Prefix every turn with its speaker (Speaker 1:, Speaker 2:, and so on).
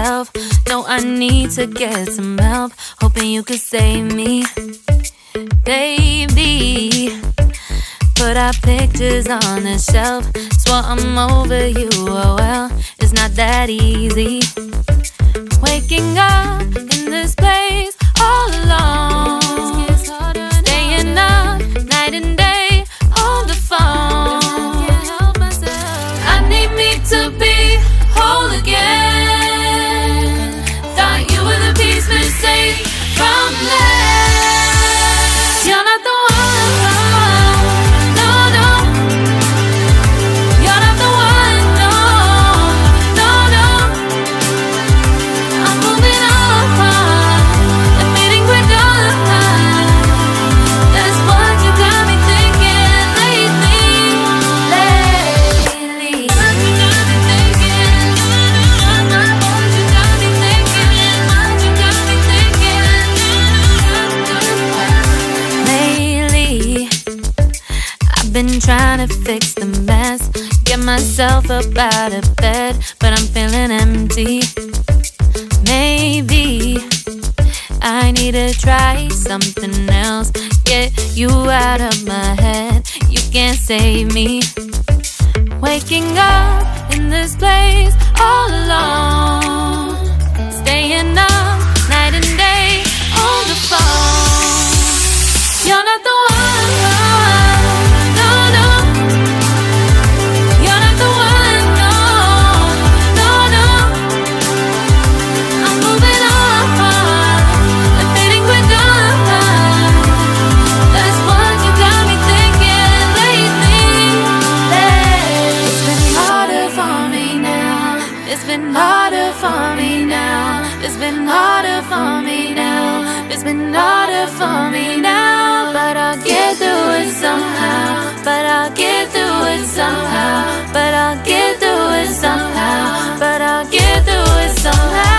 Speaker 1: myself. No, I need to get some help. Hoping you could save me, baby. Put our pictures on the shelf. Swore I'm over you, oh well, it's not that easy. Waking up in this place all alone, staying up night and day on the phone. I need me to be whole again. Thought you were the piece missing from last. You're not the one. No, no. You're not the one. No, no, no. I'm moving on, admitting we're done. That's what you got me thinking lately. What you got me thinking? What you got me thinking? What you got me thinking? Lately, I've been trying to fix the mess, get myself up out of bed, but I'm feeling empty. Maybe I need to try something else. Get you out of my head, you can't save me. Waking up in this place all alone, staying up night and day on the phone. You're not the one. No, no. You're not the one. No, no, no. I'm moving on, admitting we're done. That's what you got me thinking lately. It's been harder for me now. It's been harder for me now. It's been harder for me now. It's been harder for me now. But I'll get through it somehow. But I'll get through it somehow. But I'll get through it somehow. But I'll get through it somehow.